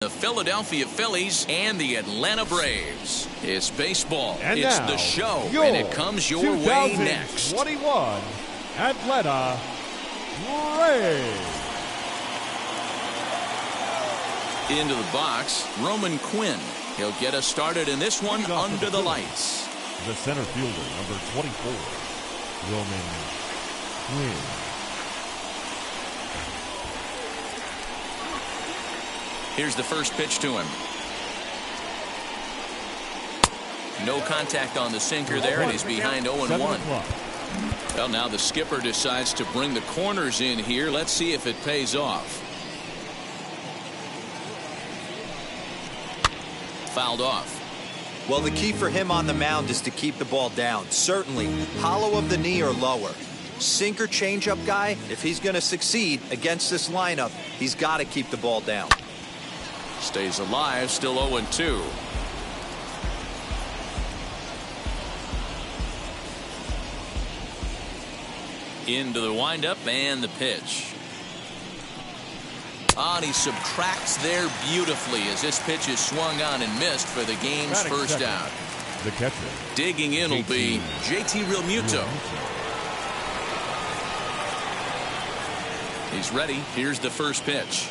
The Philadelphia Phillies and the Atlanta Braves. It's baseball. And it's now, the show, and it comes your way next. 2021 Atlanta Braves. Into the box, Roman Quinn. He'll get us started in this one under the lights. The center fielder, number 24, Roman Quinn. Here's the first pitch to him. No contact on the sinker there, and he's behind 0-1. Well, now the skipper decides to bring the corners in here. Let's see if it pays off. Fouled off. Well, the key for him on the mound is to keep the ball down. Certainly, hollow of the knee or lower. Sinker changeup guy, if he's going to succeed against this lineup, he's got to keep the ball down. Stays alive, still 0-2. Into the windup and the pitch. And he subtracts there beautifully as this pitch is swung on and missed for the game's first out. The catcher. Digging in will be JT Realmuto. He's ready. Here's the first pitch.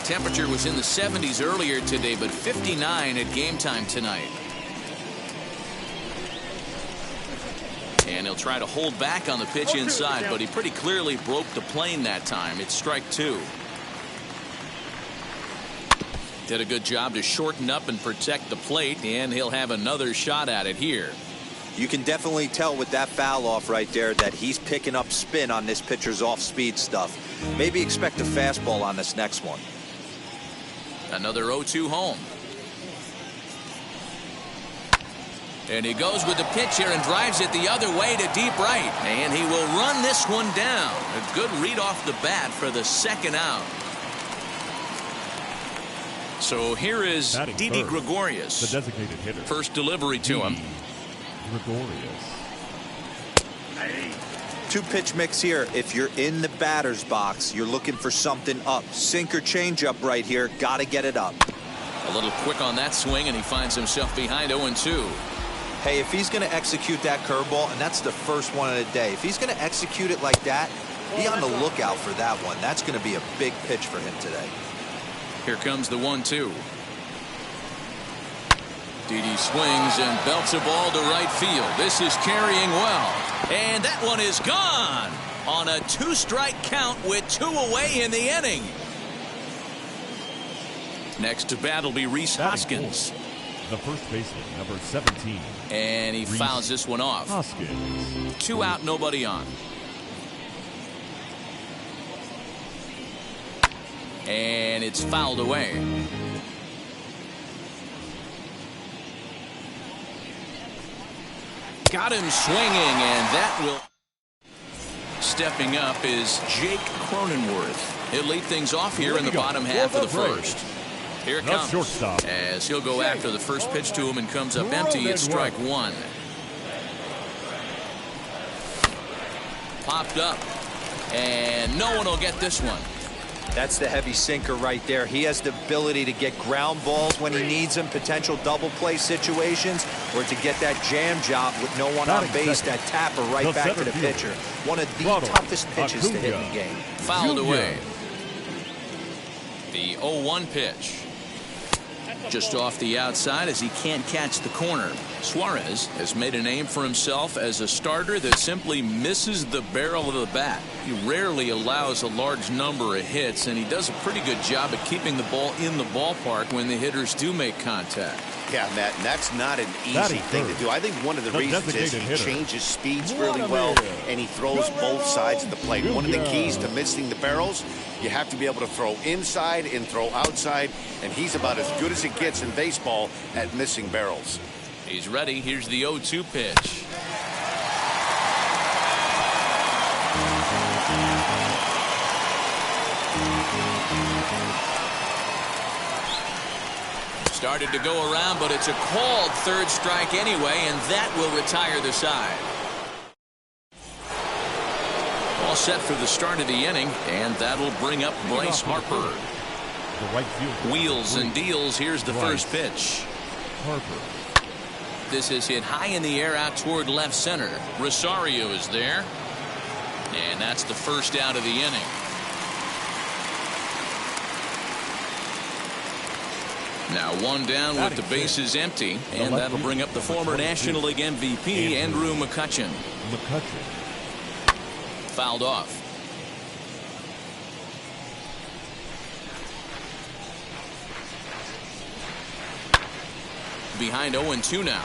Temperature was in the 70s earlier today, but 59 at game time tonight. And he'll try to hold back on the pitch inside, but he pretty clearly broke the plane that time. It's strike two. Did a good job to shorten up and protect the plate, and he'll have another shot at it here. You can definitely tell with that foul off right there that he's picking up spin on this pitcher's off-speed stuff. Maybe expect a fastball on this next one. Another 0-2 home. And he goes with the pitch here and drives it the other way to deep right. And he will run this one down. A good read off the bat for the second out. So here is Didi Gregorius. The designated hitter. First delivery to him. Gregorius. Two-pitch mix here. If you're in the batter's box, you're looking for something up. Sinker changeup right here. Got to get it up. A little quick on that swing, and he finds himself behind 0-2. Hey, if he's going to execute that curveball, and that's the first one of the day, if he's going to execute it like that, be on the lookout for that one. That's going to be a big pitch for him today. Here comes the 1-2. Didi swings and belts a ball to right field. This is carrying well. And that one is gone on a two-strike count with two away in the inning. Next to bat will be Rhys Hoskins. The first baseman, number 17. And he fouls this one off. Hoskins. 2 out, nobody on. And it's fouled away. Got him swinging, and that will. Stepping up is Jake Cronenworth. He'll lead things off here in the bottom half of the first. Here it comes. Shortstop. As he'll go after the first pitch to him and comes up empty. It's strike one. Popped up. And no one will get this one. That's the heavy sinker right there. He has the ability to get ground balls when he needs them, potential double play situations, or to get that jam job with no one on base, that tapper right back to the pitcher. One of the toughest pitches to hit in the game. Fouled away. The 0-1 pitch. Just off the outside as he can't catch the corner. Suarez has made a name for himself as a starter that simply misses the barrel of the bat. He rarely allows a large number of hits, and he does a pretty good job at keeping the ball in the ballpark when the hitters do make contact. Yeah, Matt, and that's not an easy thing to do. I think one of the reasons is he changes speeds really well, and he throws both sides of the plate. One of the keys to missing the barrels, you have to be able to throw inside and throw outside, and he's about as good as it gets in baseball at missing barrels. He's ready. Here's the 0-2 pitch. Started to go around, but it's a called third strike anyway, and that will retire the side. Well, all set for the start of the inning, and that'll bring up Bryce Harper. The right fielder. Wheels and deals. Here's the first pitch. Harper. This is hit high in the air out toward left center. Rosario is there. And that's the first out of the inning. Now one down with the bases empty, and that'll bring up the former National League MVP, Andrew McCutchen. Fouled off. Behind 0-2 now.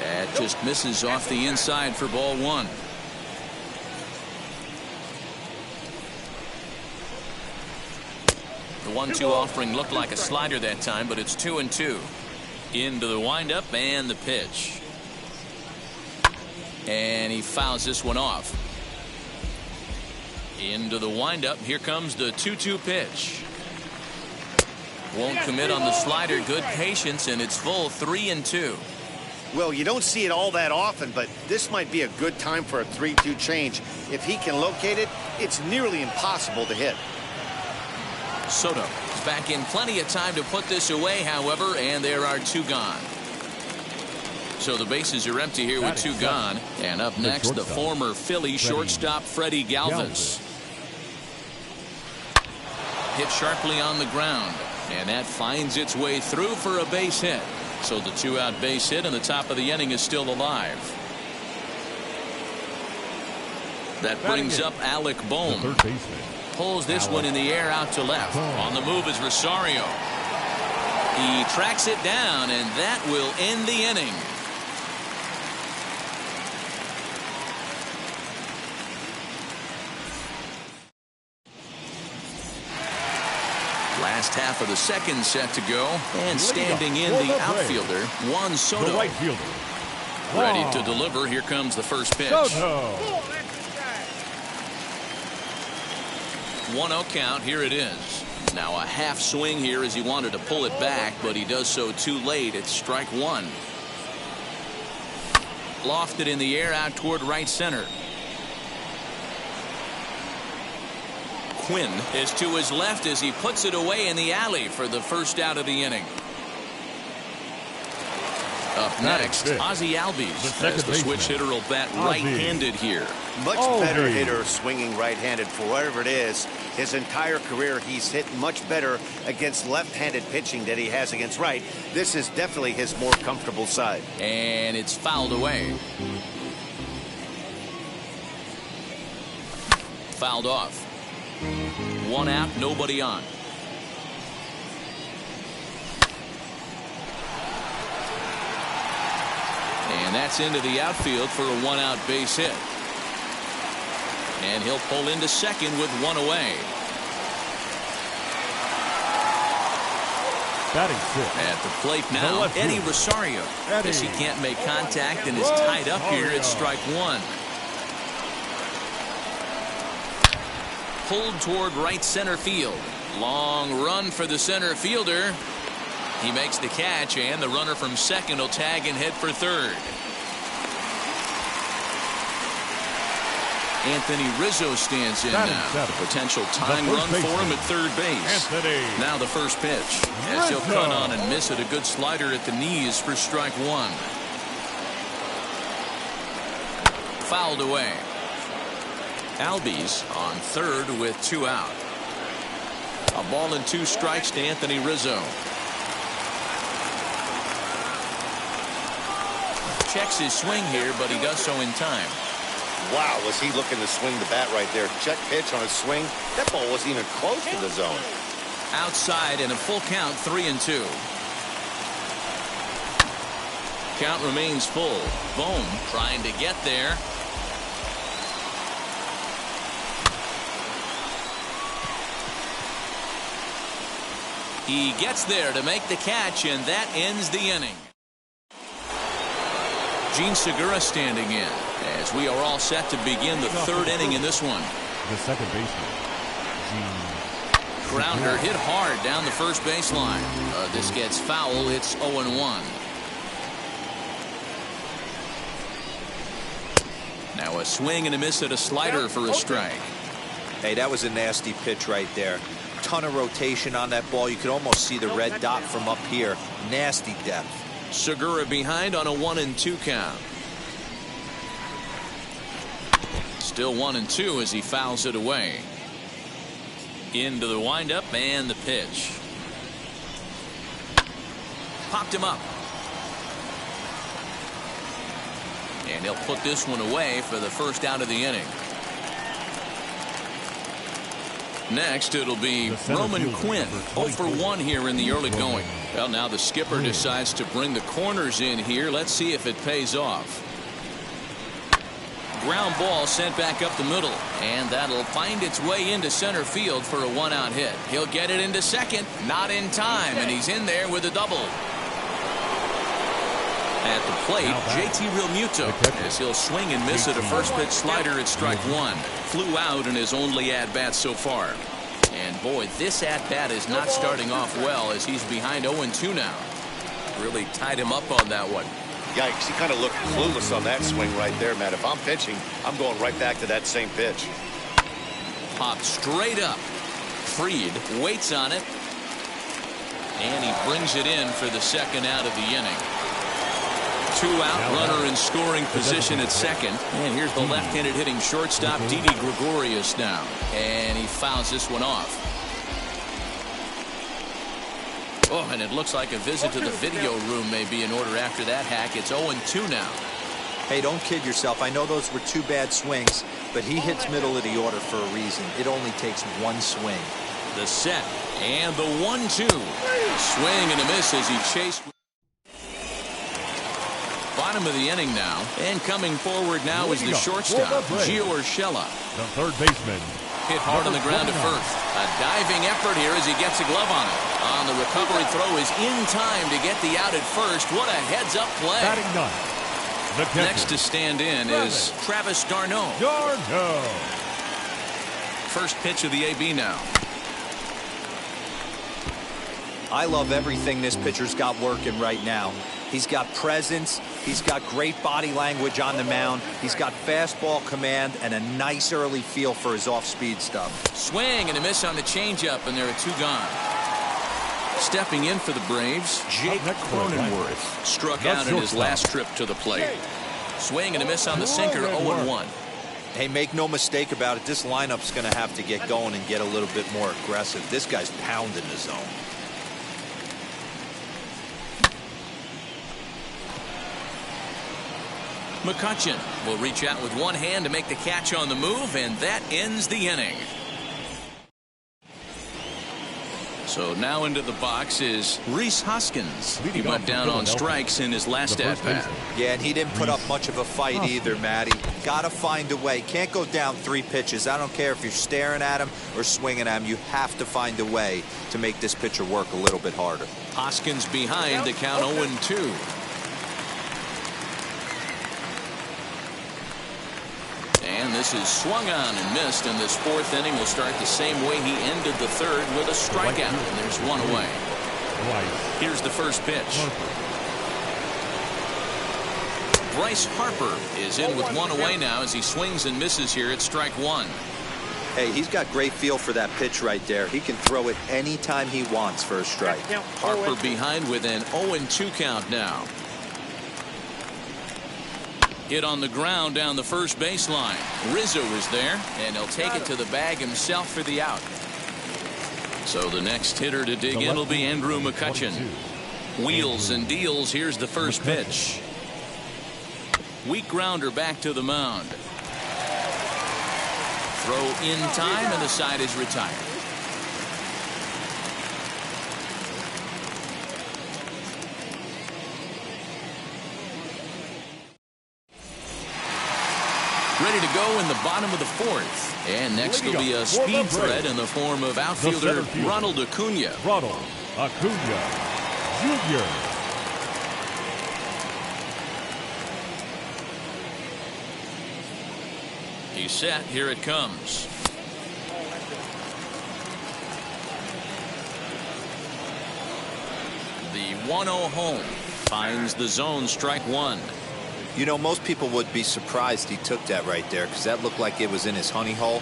That just misses off the inside for ball one. The 1-2 offering looked like a slider that time, but it's 2-2. Into the windup and the pitch. And he fouls this one off. Into the windup. Here comes the 2-2 pitch. Won't commit on the slider. Good patience, and it's full 3-2. Well, you don't see it all that often, but this might be a good time for a 3-2 change. If he can locate it, it's nearly impossible to hit. Soto is back in plenty of time to put this away, however, and there are two gone. So the bases are empty here with two gone. And up next, the former Philly shortstop Freddie Galvis. Hit sharply on the ground, and that finds its way through for a base hit. So the two-out base hit and the top of the inning is still alive. That brings up Alec Bohm. Pulls this one in the air out to left. On the move is Rosario. He tracks it down, and that will end the inning. Last half of the second set to go, and standing in the outfielder, Juan Soto. The right fielder. Ready to deliver. Here comes the first pitch. 1-0 count. Here it is. Now a half swing here as he wanted to pull it back, but he does so too late. It's strike one. Lofted in the air out toward right center. Quinn is to his left as he puts it away in the alley for the first out of the inning. Up next, Ozzie Albies, as the switch hitter will bat right-handed here. Much better hitter swinging right-handed for whatever it is. His entire career, he's hit much better against left-handed pitching than he has against right. This is definitely his more comfortable side. And it's fouled away. Fouled off. One out, nobody on. And that's into the outfield for a one-out base hit. And he'll pull into second with one away. At the plate now, Eddie Rosario. As he can't make contact and is tied up here at strike one. Pulled toward right center field. Long run for the center fielder. He makes the catch, and the runner from second will tag and head for third. Anthony Rizzo stands in now. The potential tying run for him at third base. Now the first pitch. As he'll cut on and miss it. A good slider at the knees for strike one. Fouled away. Albies on third with two out. A ball and two strikes to Anthony Rizzo. Checks his swing here, but he does so in time. Wow, was he looking to swing the bat right there. Check pitch on a swing. That ball wasn't even close to the zone. Outside and a full count, 3-2. Count remains full. Bohm trying to get there. He gets there to make the catch, and that ends the inning. Gene Segura standing in as we are all set to begin the third inning in this one. The second baseman, Gene grounder hit hard down the first baseline. This gets foul. It's 0-1. Now a swing and a miss at a slider for a strike. Hey, that was a nasty pitch right there. Ton of rotation on that ball. You could almost see the red dot from up here. Nasty depth. Segura behind on a 1-2 count. Still 1-2 as he fouls it away. Into the windup and the pitch. Popped him up. And he'll put this one away for the first out of the inning. Next, it'll be Roman Quinn, 0 for 1 here in the early going. Well, now the skipper decides to bring the corners in here. Let's see if it pays off. Ground ball sent back up the middle, and that'll find its way into center field for a 1-out hit. He'll get it into second, not in time, and he's in there with a double. At the plate, JT Realmuto, as he'll swing and miss at a first pitch slider at strike 1. Flew out in his only at-bat so far. And boy, this at-bat is not starting off well as he's behind 0-2 now. Really tied him up on that one. Yikes, he kind of looked clueless on that swing right there, Matt. If I'm pitching, I'm going right back to that same pitch. Popped straight up. Fried waits on it. And he brings it in for the second out of the inning. 2 out, runner in scoring position at second. And here's the left-handed hitting shortstop, Didi Gregorius now. And he fouls this one off. Oh, and it looks like a visit to the video room may be in order after that hack. It's 0-2 now. Hey, don't kid yourself. I know those were 2 bad swings, but he hits middle of the order for a reason. It only takes 1 swing. The set and the 1-2. Swing and a miss as he chased. Bottom of the inning now, and coming forward now is the shortstop, Gio Urshela. The third baseman. Hit hard on the ground to first. A diving effort here as he gets a glove on it. On the recovery throw is in time to get the out at first. What a heads-up play. Batting ninth. Next to stand in is Travis d'Arnaud. First pitch of the AB now. I love everything this pitcher's got working right now. He's got presence. He's got great body language on the mound. He's got fastball command and a nice early feel for his off-speed stuff. Swing and a miss on the changeup, and there are 2 gone. Stepping in for the Braves, Jake Cronenworth struck out in his last trip to the plate. Swing and a miss on the sinker, 0-1. Hey, make no mistake about it. This lineup's going to have to get going and get a little bit more aggressive. This guy's pounding the zone. McCutchen will reach out with one hand to make the catch on the move, and that ends the inning. So now into the box is Rhys Hoskins. He went down on strikes in his last at-bat. Yeah, and he didn't put up much of a fight either, Matty. Got to find a way. Can't go down 3 pitches. I don't care if you're staring at him or swinging at him. You have to find a way to make this pitcher work a little bit harder. Hoskins behind the count 0-2. And this is swung on and missed, and this 4th inning will start the same way he ended the 3rd with a strikeout. And there's 1 away. Here's the first pitch. Bryce Harper is in with 1 away now as he swings and misses here at strike 1. Hey, he's got great feel for that pitch right there. He can throw it anytime he wants for a strike. Harper behind with an 0-2 count now. Hit on the ground down the first baseline. Rizzo is there, and he'll take it to the bag himself for the out. So the next hitter to dig in will be Andrew McCutchen. Wheels and deals. Here's the first pitch. Weak grounder back to the mound. Throw in time, and the side is retired. Ready to go in the bottom of the 4th. And next will be a speed threat in the form of outfielder Ronald Acuna. Ronald Acuna Jr. He's set. Here it comes. 1-0 home. Finds the zone, strike one. You know, most people would be surprised he took that right there because that looked like it was in his honey hole.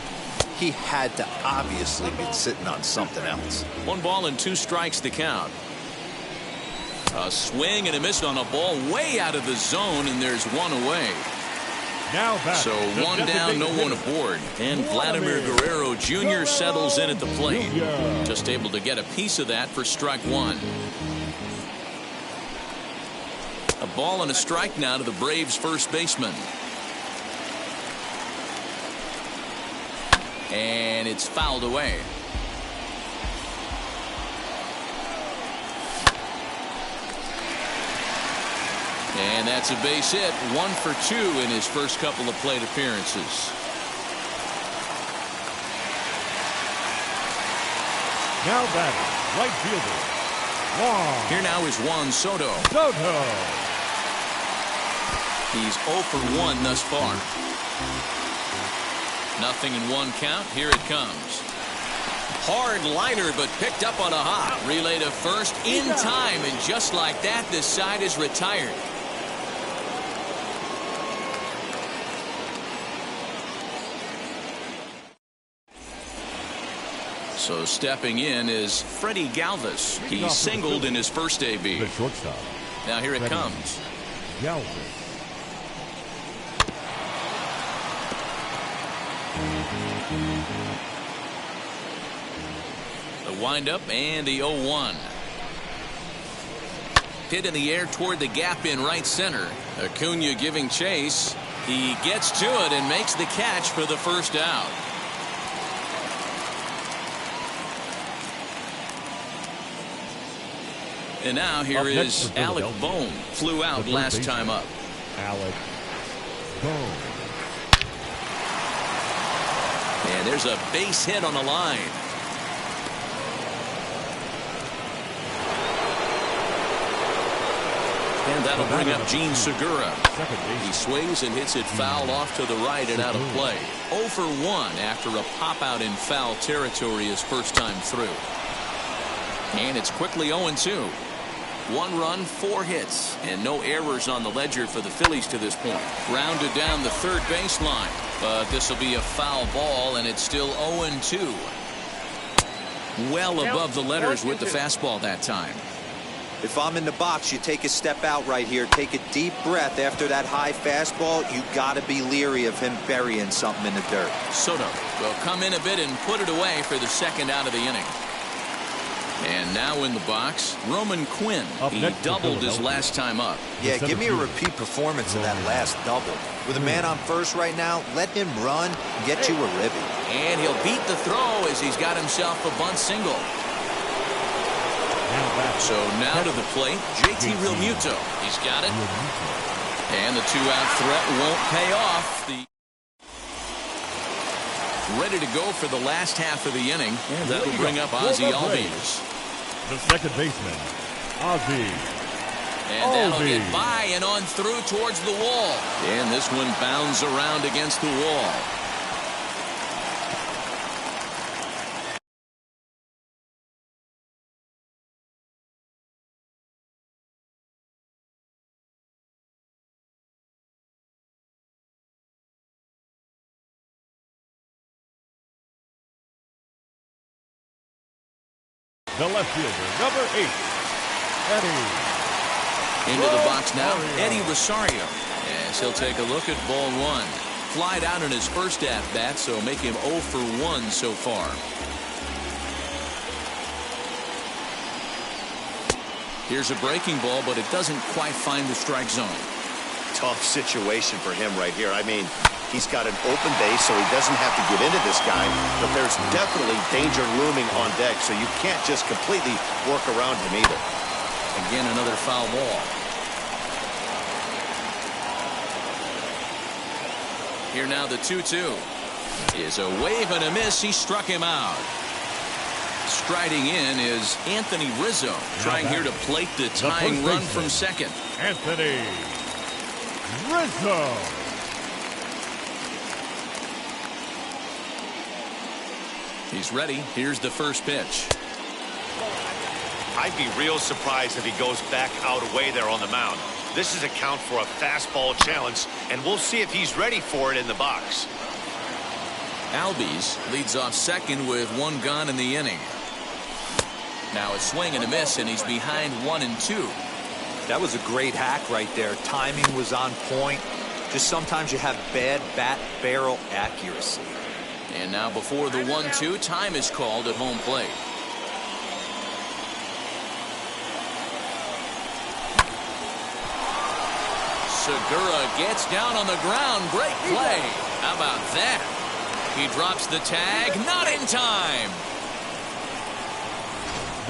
He had to obviously be sitting on something else. 1 ball and 2 strikes the count. A swing and a miss on a ball way out of the zone, and there's 1 away. Now back. So 1 down, no one aboard. And Vladimir Guerrero Jr. settles in at the plate. Just able to get a piece of that for strike one. A ball and a strike now to the Braves first baseman. And it's fouled away. And that's a base hit. 1 for 2 in his first couple of plate appearances. Now batting, right fielder, Juan. Here now is Juan Soto. He's 0 for 1 thus far. Nothing in 1 count. Here it comes. Hard liner, but picked up on a hop. Relay to first in time, and just like that, this side is retired. So stepping in is Freddie Galvis. He singled in his first AB. The shortstop. Now here it comes. Galvis. The windup and the 0-1. Hit in the air toward the gap in right center. Acuna giving chase. He gets to it and makes the catch for the first out. And now here is Alec Bohm. Flew out last time up. Alec Bohm. And there's a base hit on the line. And that'll bring up Gene Segura. He swings and hits it foul off to the right and out of play. 0 for 1 after a pop out in foul territory his first time through. And it's quickly 0-2. 1 run, 4 hits, and no errors on the ledger for the Phillies to this point. Grounded down the third baseline, but this will be a foul ball, and it's still 0-2. Well above the letters with the fastball that time. If I'm in the box, you take a step out right here. Take a deep breath after that high fastball. You got to be leery of him burying something in the dirt. Soto will come in a bit and put it away for the second out of the inning. And now in the box, Roman Quinn. He doubled his last time up. Yeah, give me a repeat performance of that last double. With a man on first right now, let him run and get you a ribby. And he'll beat the throw as he's got himself a bunt single. So now to the plate, JT Realmuto. He's got it. And the 2-out threat won't pay off. Ready to go for the last half of the inning. And that'll bring up Ozzie Albies. The second baseman, Ozzie. And that'll get by and on through towards the wall. And this one bounds around against the wall. The left fielder, number 8, Eddie. Into the box now, Eddie Rosario. As he'll take a look at ball 1. Flied out in his first at-bat, so make him 0 for 1 so far. Here's a breaking ball, but it doesn't quite find the strike zone. Tough situation for him right here. I mean, he's got an open base, so he doesn't have to get into this guy, but there's definitely danger looming on deck, so you can't just completely work around him either. Again, another foul ball. Here now the 2-2 is a wave and a miss. He struck him out. Striding in is Anthony Rizzo, trying here to plate the tying run from second. Anthony Rizzo. He's ready. Here's the first pitch. I'd be real surprised if he goes back out away there on the mound. This is a count for a fastball challenge, and we'll see if he's ready for it in the box. Albies leads off second with one gone in the inning. Now a swing and a miss, and he's behind 1-2. That was a great hack right there. Timing was on point. Just sometimes you have bad bat barrel accuracy. And now before the 1-2, time is called at home plate. Segura gets down on the ground. Great play. How about that? He drops the tag. Not in time.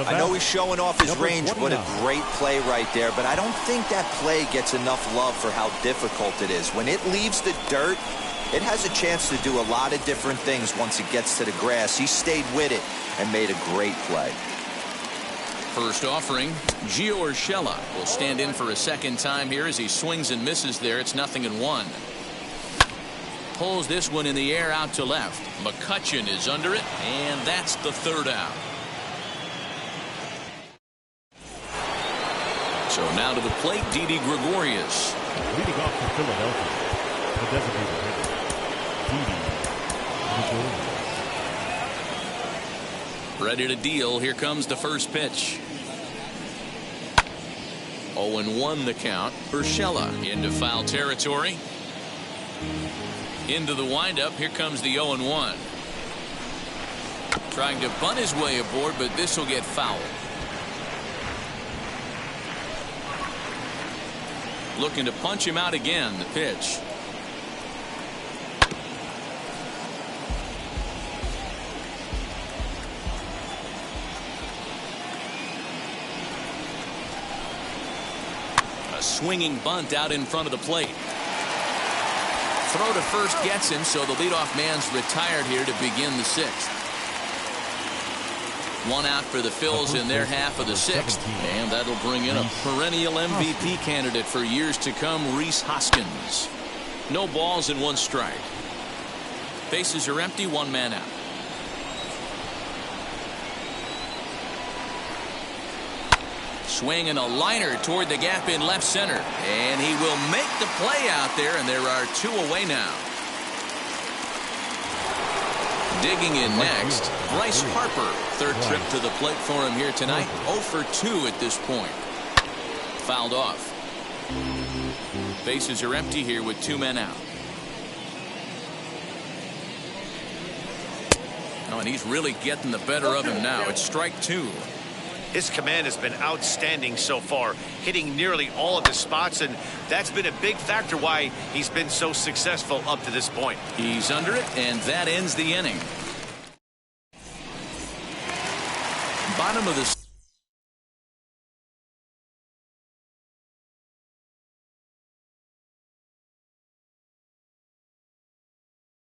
I know he's showing off his range. What a great play right there. But I don't think that play gets enough love for how difficult it is. When it leaves the dirt, it has a chance to do a lot of different things once it gets to the grass. He stayed with it and made a great play. First offering, Gio Urshela will stand in for a second time here as he swings and misses there. It's 0-1. Pulls this one in the air out to left. McCutchen is under it, and that's the third out. So now to the plate, Didi Gregorius. Leading off for Philadelphia, the designated hitter, Didi Gregorius. Ready to deal. Here comes the first pitch. 0-1 the count. Urshela into foul territory. Into the windup. Here comes the 0-1. Trying to bunt his way aboard, but this will get fouled. Looking to punch him out again. The pitch. A swinging bunt out in front of the plate. Throw to first gets him, so the leadoff man's retired here to begin the sixth. One out for the Phils in their half of the sixth, and that'll bring in a perennial MVP candidate for years to come, Rhys Hoskins. No balls and one strike. Bases are empty, one man out. Swing and a liner toward the gap in left center, and he will make the play out there, and there are two away now. Digging in next, Bryce Harper. Third trip to the plate for him here tonight. 0 for 2 at this point. Fouled off. Bases are empty here with two men out. Oh, and he's really getting the better of him now. It's strike two. His command has been outstanding so far, hitting nearly all of his spots, and that's been a big factor why he's been so successful up to this point. He's under it, and that ends the inning. Bottom of the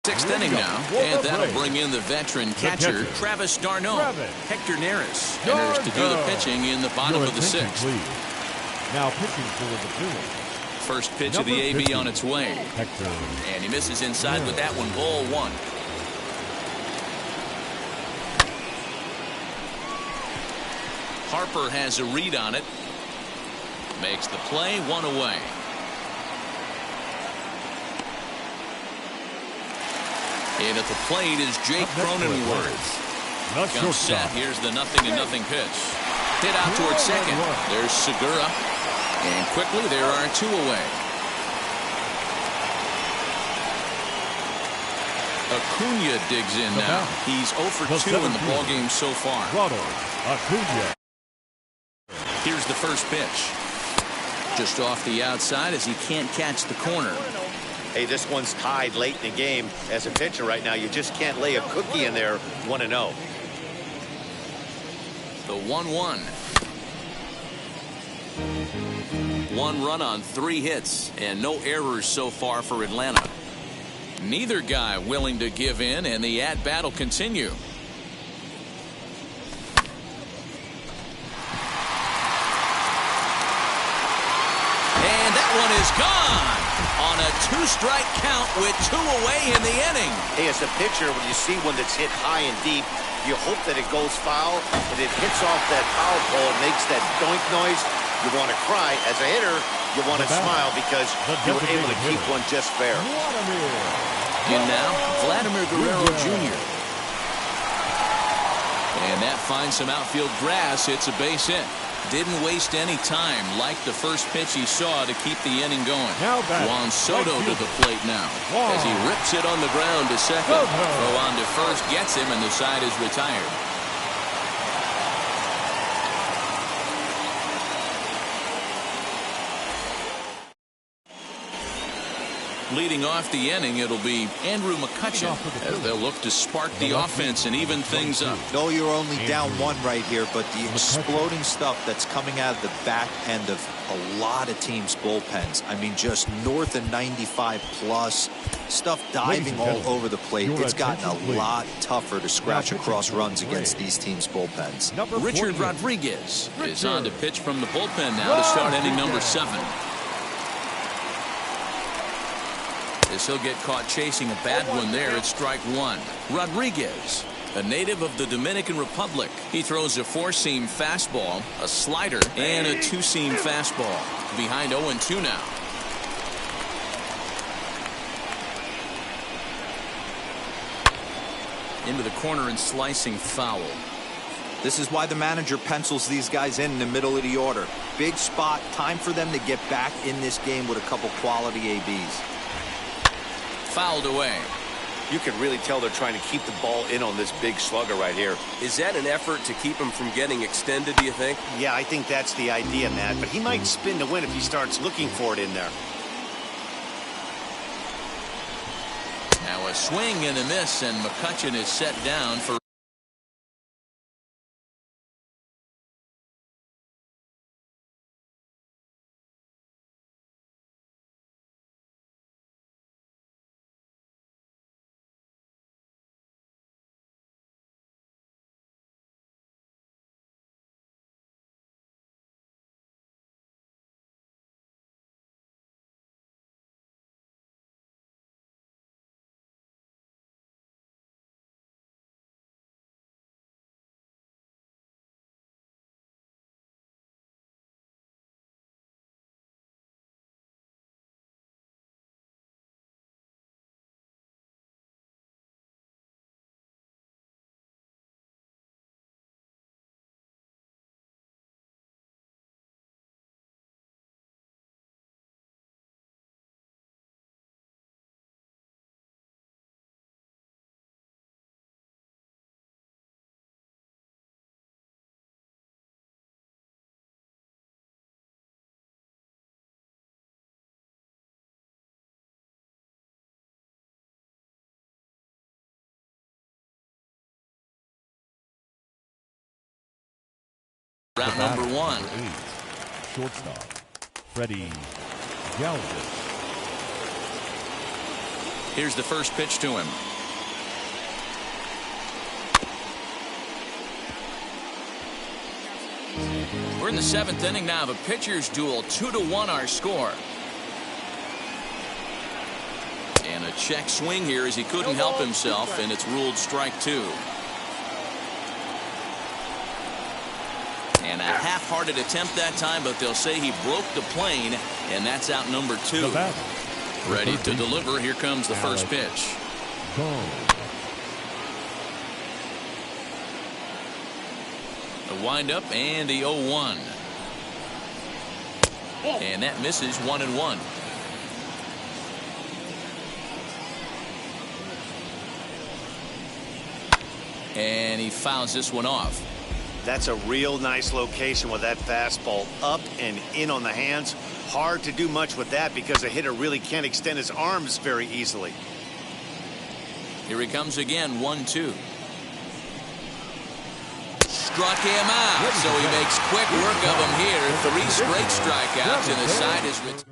sixth inning now, and that'll bring in the veteran catcher, Travis d'Arnaud. Hector Neris enters to do the pitching in the bottom of the sixth. Now pitching for the Phillies. First pitch of the AB on its way. Hector. And he misses inside with that one. Ball one. Harper has a read on it. Makes the play, one away. And at the plate is Jake Cronenworth. Comes set. Here's the 0-0 pitch. Hit out towards second. There's Segura. And quickly there are two away. Acuna digs in now. He's 0 for 2 in the ballgame so far. Acuna. Here's the first pitch. Just off the outside as he can't catch the corner. Hey, this one's tied late in the game. As a pitcher right now, you just can't lay a cookie in there 1-0. The 1-1. One run on 3 hits and no errors so far for Atlanta. Neither guy willing to give in, and the at-bat will continue. And that one is gone on a 2-strike count with 2 away in the inning. Hey, as a pitcher, when you see one that's hit high and deep, You hope that it goes foul, and it hits off that foul pole and makes that doink noise. You want to cry. As a hitter, you want to smile because you were able to keep one just fair. And now, Vladimir Guerrero Jr. And that finds some outfield grass. It's a base hit. Didn't waste any time, like the first pitch he saw, to keep the inning going. Juan Soto to the plate now as he rips it on the ground to second. Throw on to first, gets him, and the side is retired. Leading off the inning, it'll be Andrew McCutchen as they'll look to spark the offense and even things up. No, you're only down one right here, but the exploding stuff that's coming out of the back end of a lot of teams' bullpens. I mean, just north of 95 plus, stuff diving all over the plate. It's gotten a lot tougher to scratch across runs against these teams' bullpens. Richard Rodriguez is on to pitch from the bullpen now to start inning number 7. As he'll get caught chasing a bad one there at strike 1. Rodriguez, a native of the Dominican Republic. He throws a 4-seam fastball, a slider, and a 2-seam fastball. Behind 0-2 now. Into the corner and slicing foul. This is why the manager pencils these guys in the middle of the order. Big spot, time for them to get back in this game with a couple quality ABs. Fouled away. You can really tell they're trying to keep the ball in on this big slugger right here. Is that an effort to keep him from getting extended, do you think? Yeah, I think that's the idea, Matt. But he might spin to win if he starts looking for it in there. Now a swing and a miss, and McCutchen is set down for round number 1. Shortstop, Freddie Galvis. Here's the first pitch to him. We're in the 7th inning now. The pitcher's duel, 2-1 our score. And a check swing here as he couldn't help himself, and it's ruled strike 2. And a half-hearted attempt that time, but they'll say he broke the plane, and that's out number 2. Ready to deliver. Here comes the first pitch. The windup and the 0-1. And that misses 1-1. And he fouls this one off. That's a real nice location with that fastball up and in on the hands. Hard to do much with that because a hitter really can't extend his arms very easily. Here he comes again, 1-2. Struck him out, so he makes quick work of him here. 3 straight strikeouts, and the side is retired.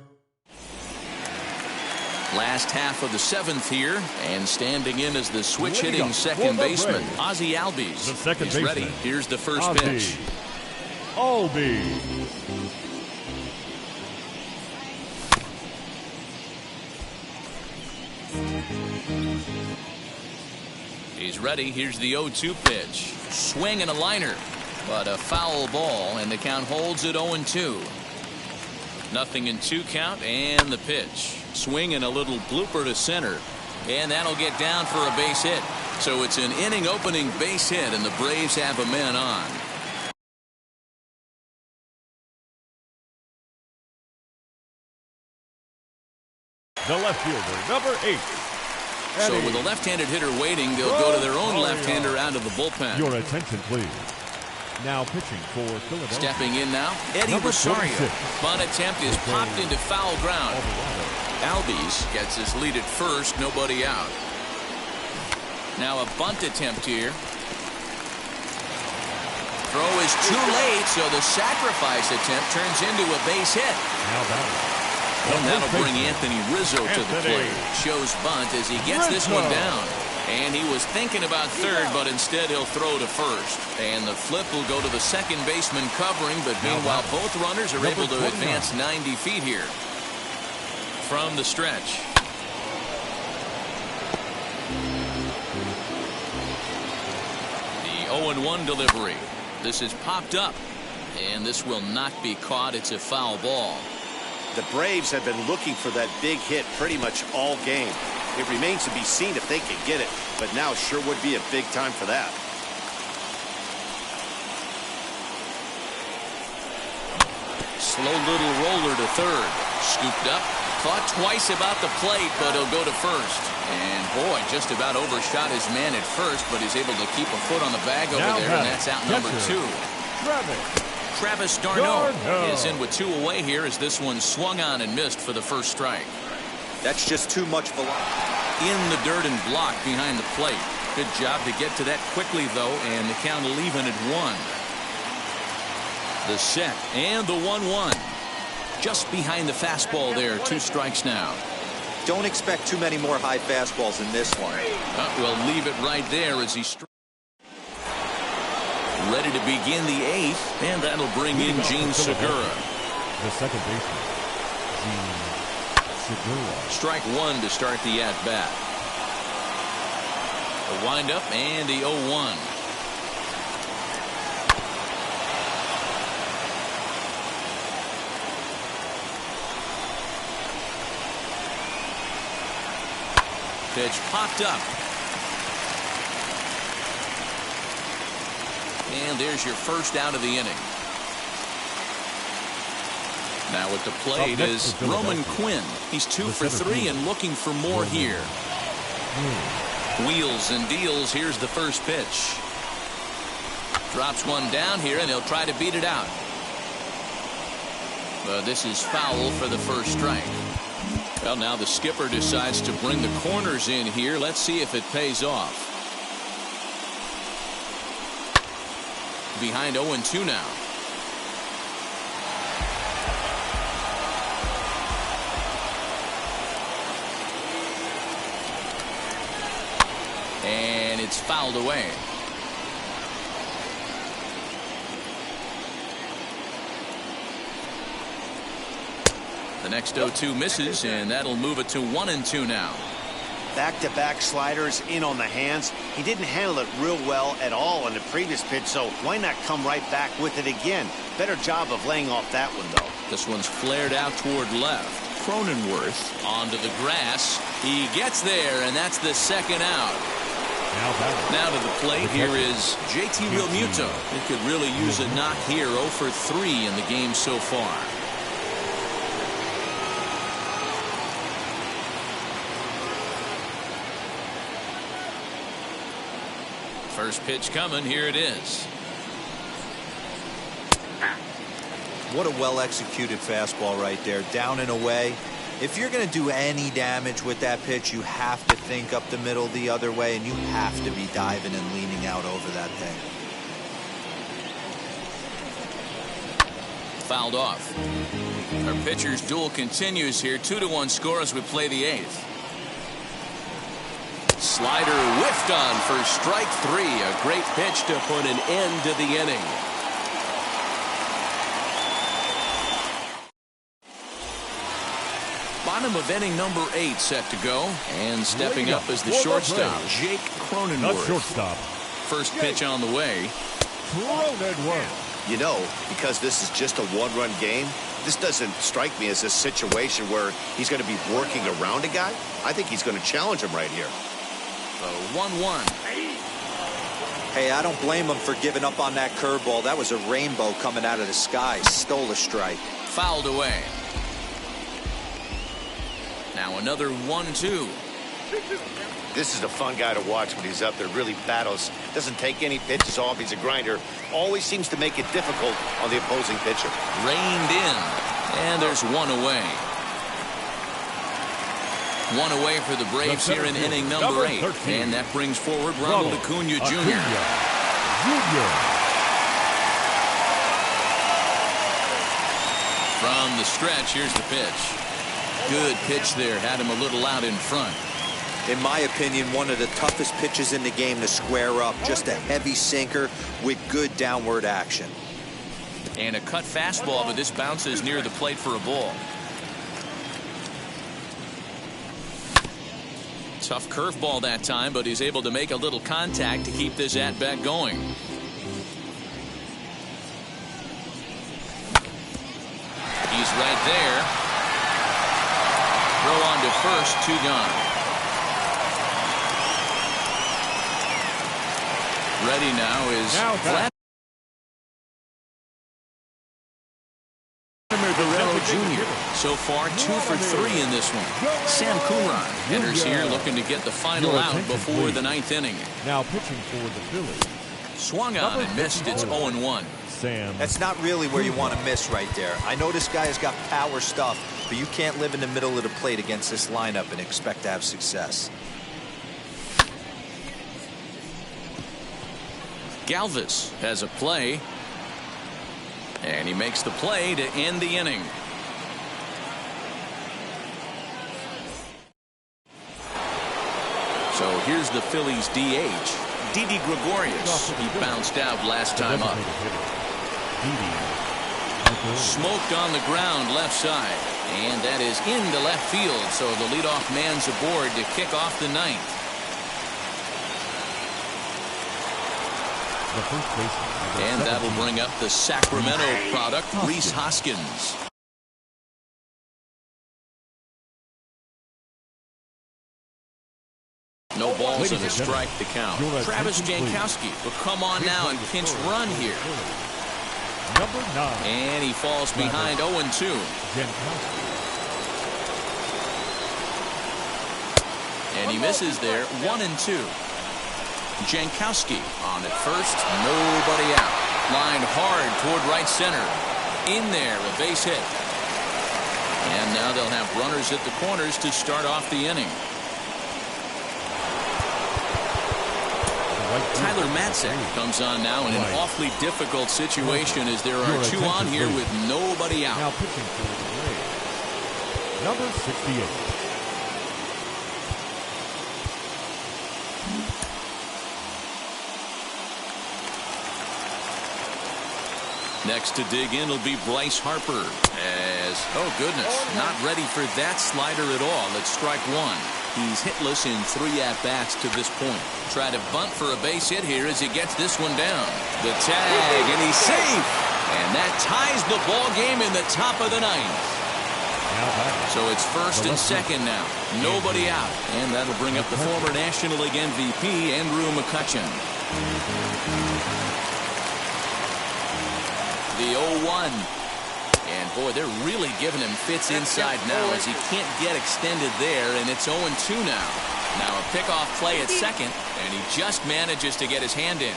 Last half of the 7th here, and standing in as the switch-hitting second baseman, Ozzie Albies. He's ready. Here's the first pitch. Albies. He's ready. Here's the 0-2 pitch. Swing and a liner, but a foul ball, and the count holds at 0-2. 0-2 count, and the pitch. Swing and a little blooper to center, and that'll get down for a base hit. So it's an inning opening base hit, and the Braves have a man on. The left fielder, number 8. So with a left-handed hitter waiting, they'll go to their own left-hander out of the bullpen. Your attention, please. Now pitching for Philadelphia. Stepping in now, Eddie Rosario. Bunt attempt is popped into foul ground. Albies gets his lead at first, nobody out. Now a bunt attempt here. Throw is too late, so the sacrifice attempt turns into a base hit. Now batting. And that'll bring Anthony Rizzo to the plate. Shows bunt as he gets this one down. And he was thinking about third, but instead he'll throw to first. And the flip will go to the second baseman covering, but meanwhile both runners are able to advance 90 feet here. From the stretch. The 0-1 delivery. This is popped up, and this will not be caught. It's a foul ball. The Braves have been looking for that big hit pretty much all game. It remains to be seen if they can get it, but now sure would be a big time for that. Slow little roller to third. Scooped up. Thought twice about the plate, but he'll go to first. And boy, just about overshot his man at first, but he's able to keep a foot on the bag over there, and that's out number 2. Travis d'Arnaud is in with 2 away here as this one swung on and missed for the first strike. That's just too much velocity. In the dirt and blocked behind the plate. Good job to get to that quickly, though, and the count will even at 1. The set and the 1-1. Just behind the fastball there. 2 strikes now. Don't expect too many more high fastballs in this one. We'll leave it right there as he ready to begin the 8th, and that'll bring in Gene Segura. The second baseman, Gene Segura. Strike 1 to start the at-bat. A windup and the 0-1. Pitch popped up. And there's your first out of the inning. Now at the plate is Roman Quinn. He's 2 for 3 and looking for more here. Wheels and deals. Here's the first pitch. Drops one down here, and he'll try to beat it out. But this is foul for the first strike. Well, now the skipper decides to bring the corners in here. Let's see if it pays off. Behind 0-2 now. And it's fouled away. The next 0-2 misses, and that'll move it to 1-2 now. Back-to-back sliders in on the hands. He didn't handle it real well at all on the previous pitch, so why not come right back with it again? Better job of laying off that one, though. This one's flared out toward left. Cronenworth onto the grass. He gets there, and that's the second out. Now to the plate, here is JT Realmuto. He could really use a knock here. 0 for 3 in the game so far. First pitch coming. Here it is. What a well-executed fastball right there. Down and away. If you're going to do any damage with that pitch, you have to think up the middle the other way, and you have to be diving and leaning out over that thing. Fouled off. Our pitcher's duel continues here. 2-1 score as we play the 8th. Slider whiffed on for strike 3. A great pitch to put an end to the inning. Bottom of inning number 8 set to go. And stepping up as the shortstop, Jake Cronenworth. The shortstop. First pitch on the way. Cronenworth. You know, because this is just a one-run game, this doesn't strike me as a situation where he's going to be working around a guy. I think he's going to challenge him right here. The 1-1. Hey, I don't blame him for giving up on that curveball. That was a rainbow coming out of the sky. Stole a strike. Fouled away. Now another 1-2. This is a fun guy to watch when he's up there. Really battles. Doesn't take any pitches off. He's a grinder. Always seems to make it difficult on the opposing pitcher. Reined in. And there's one away. One away for the Braves here in inning number 8. And that brings forward Ronald Acuna Jr. From the stretch, here's the pitch. Good pitch there. Had him a little out in front. In my opinion, one of the toughest pitches in the game to square up. Just a heavy sinker with good downward action. And a cut fastball, but this bounces near the plate for a ball. Tough curveball that time, but he's able to make a little contact to keep this at-bat going. He's right there. Throw on to first, 2 gone. Ready now is Vladimir Guerrero Jr. So far 2 for 3 in this one. Sam Coonrod enters here looking to get the final out before the 9th inning. Now pitching for the Phillies. Swung on and missed. It's 0-1. Sam. That's not really where you want to miss right there. I know this guy has got power stuff, but you can't live in the middle of the plate against this lineup and expect to have success. Galvis has a play. And he makes the play to end the inning. So here's the Phillies DH, Didi Gregorius. He bounced out last time up. Smoked on the ground left side. And that is into left field. So the leadoff man's aboard to kick off the 9th. And that'll bring up the Sacramento product, Rhys Hoskins. No balls and a strike to count. Travis Jankowski will come on now and pinch run here. And he falls behind 0-2. And he misses there, 1-2. Jankowski on at first, nobody out. Lined hard toward right center. In there, a base hit. And now they'll have runners at the corners to start off the inning. Tyler Matzek comes on now in an awfully difficult situation as there are 2 on here with nobody out. Now pitching for the Braves, number 68. Next to dig in will be Bryce Harper. As, oh goodness, not ready for that slider at all. It's strike 1. He's hitless in 3 at-bats to this point. Try to bunt for a base hit here as he gets this one down. The tag, and he's safe. And that ties the ball game in the top of the 9th. So it's first and second now. Nobody out. And that'll bring up the former National League MVP, Andrew McCutchen. The 0-1. And boy, they're really giving him fits inside now as he can't get extended there, and it's 0-2 now. Now a pickoff play at second, and he just manages to get his hand in.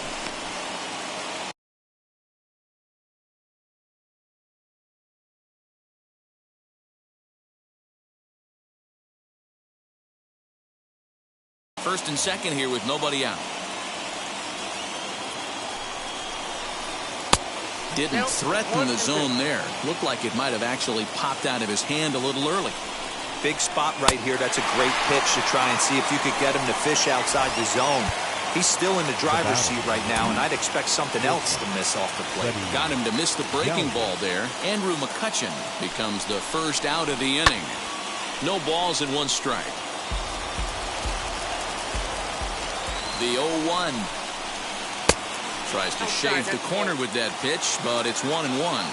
First and second here with nobody out. Didn't threaten the zone there. Looked like it might have actually popped out of his hand a little early. Big spot right here. That's a great pitch to try and see if you could get him to fish outside the zone. He's still in the driver's seat right now, and I'd expect something else to miss off the plate. Got him to miss the breaking ball there. Andrew McCutchen becomes the first out of the inning. No balls and 1 strike. The 0-1. Tries to shave the corner with that pitch, but it's 1-1.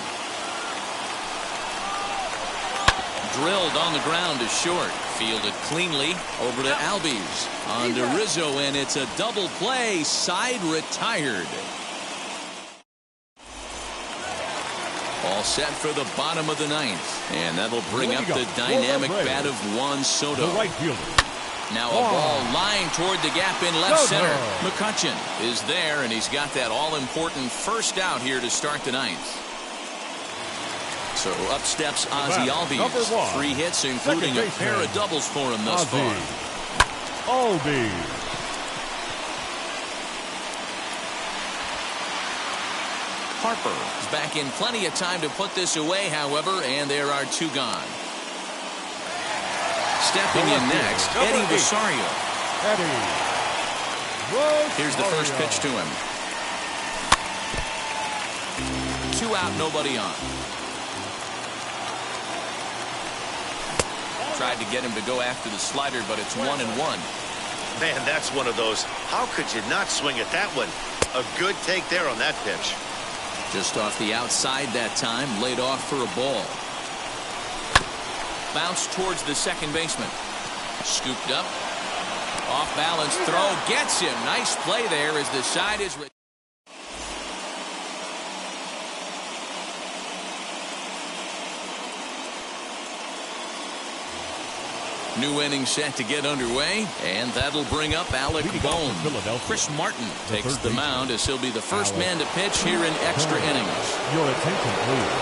Drilled on the ground to short. Fielded cleanly over to Albies. On to Rizzo, and it's a double play. Side retired. All set for the bottom of the 9th. And that'll bring up the dynamic bat of Juan Soto. The right fielder. Now a ball lying toward the gap in left center. McCutchen is there, and he's got that all-important first out here to start the 9th. So up steps Ozzie Albies. 3 hits, including a pair of doubles for him thus far. Albies. Harper is back in plenty of time to put this away, however, and there are 2 gone. Stepping in next, Eddie Rosario. Here's the first pitch to him. 2 out, nobody on. Tried to get him to go after the slider, but it's 1-1. Man, that's one of those. How could you not swing at that one? A good take there on that pitch. Just off the outside that time, laid off for a ball. Bounced towards the second baseman. Scooped up. Off balance throw. Gets him. Nice play there as the side is. New inning set to get underway, and that'll bring up Alec Bohm. Chris Martin takes the mound as he'll be the first man to pitch here in extra innings. Your attention, please.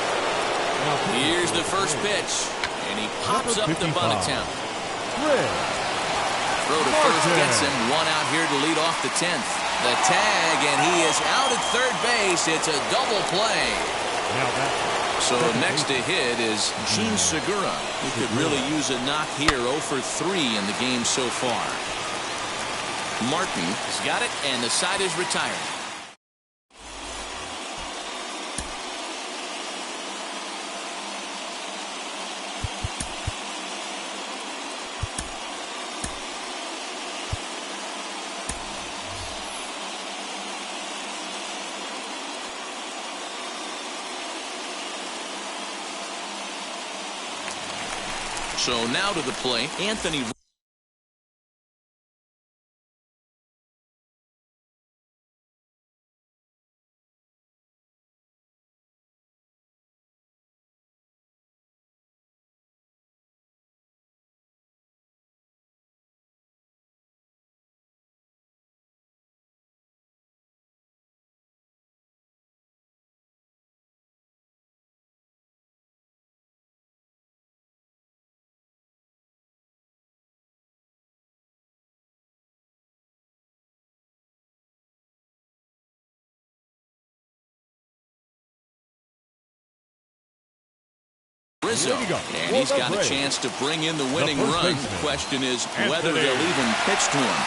Here's the first pitch, and he pops up the bunt attempt. Throw to first gets him. 1 out here to lead off the 10th. The tag, and he is out at third base. It's a double play. So next to hit is Gene Segura, who could really use a knock here. 0 for 3 in the game so far. Martin has got it, and the side is retired. So now to the plate, Anthony. Rizzo, and he's got a chance to bring in the winning run. The question is whether they'll even pitch to him.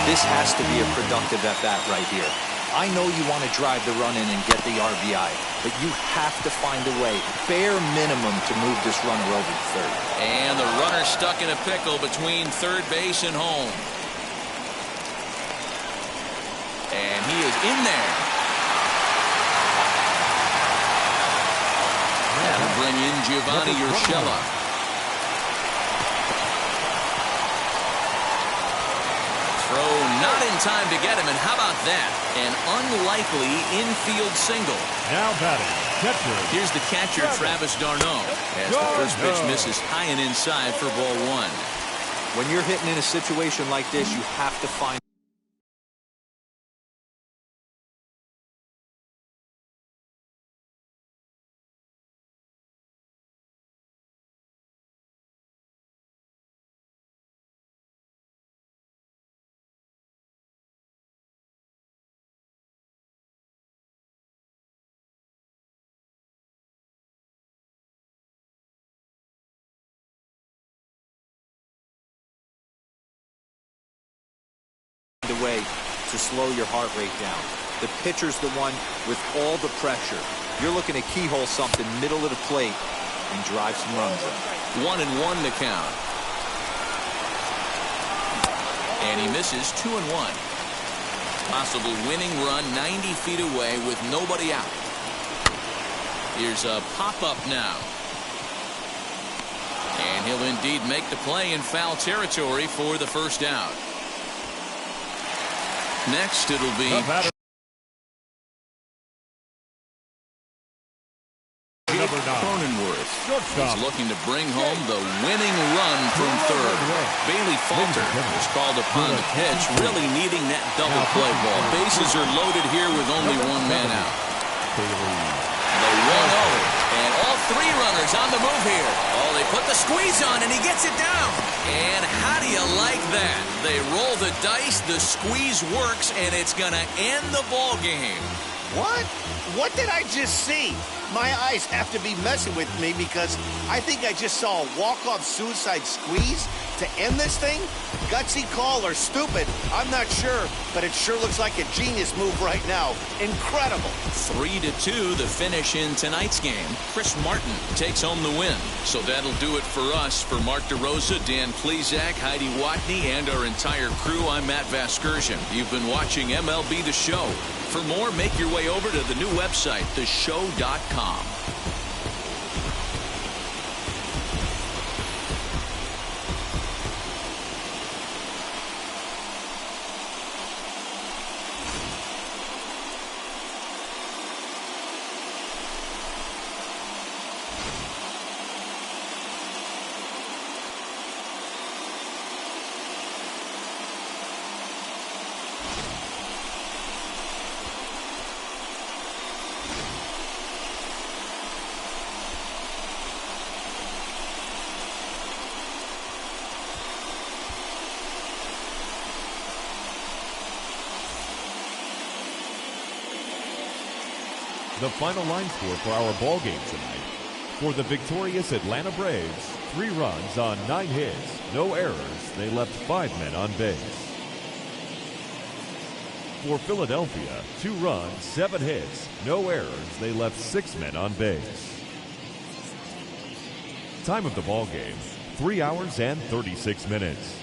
This has to be a productive at-bat right here. I know you want to drive the run in and get the RBI, but you have to find a way, bare minimum, to move this runner over to third. And the runner stuck in a pickle between third base and home. And he is in there. That'll bring in Giovanni Urshela. Throw not in time to get him, and how about that? An unlikely infield single. Now batting, catcher. Here's the catcher, Travis d'Arnaud, as the first pitch misses high and inside for ball 1. When you're hitting in a situation like this, you have to find a way to slow your heart rate down. The pitcher's the one with all the pressure. You're looking to keyhole something middle of the plate. and drive some runs in. 1-1 the count. And he misses 2-1. Possible winning run 90 feet away with nobody out. Here's a pop-up now. And he'll indeed make the play in foul territory for the first out. Next, it'll be Cronenworth. He's looking to bring home the winning run from third. Bailey Falter was called upon to pitch, really needing that double play ball. Bases are loaded here with only one man out. The 1-0. And all three runners on the move here. Oh, they put the squeeze on, and he gets it down. And how do you like that? They roll the dice, the squeeze works, and it's going to end the ball game. What? What did I just see? My eyes have to be messing with me because I think I just saw a walk-off suicide squeeze to end this thing. Gutsy call or stupid, I'm not sure, but it sure looks like a genius move right now. Incredible. 3-2 the finish in tonight's game. Chris Martin takes home the win. So that'll do it for us. For Mark DeRosa, Dan Plezak, Heidi Watney, and our entire crew, I'm Matt Vasgersian. You've been watching MLB The Show. For more, make your way over to the new website, theshow.com. The final line score for our ball game tonight. For the victorious Atlanta Braves, 3 runs on 9 hits, no errors. They left 5 men on base. For Philadelphia, 2 runs, 7 hits, no errors. They left 6 men on base. Time of the ball game, 3 hours and 36 minutes.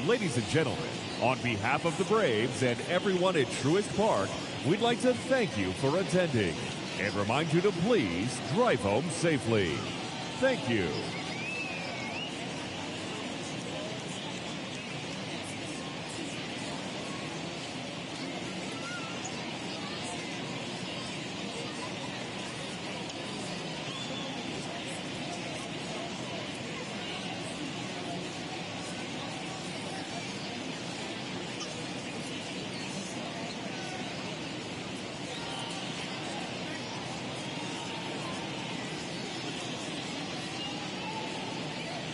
Ladies and gentlemen, on behalf of the Braves and everyone at Truist Park, we'd like to thank you for attending and remind you to please drive home safely. Thank you.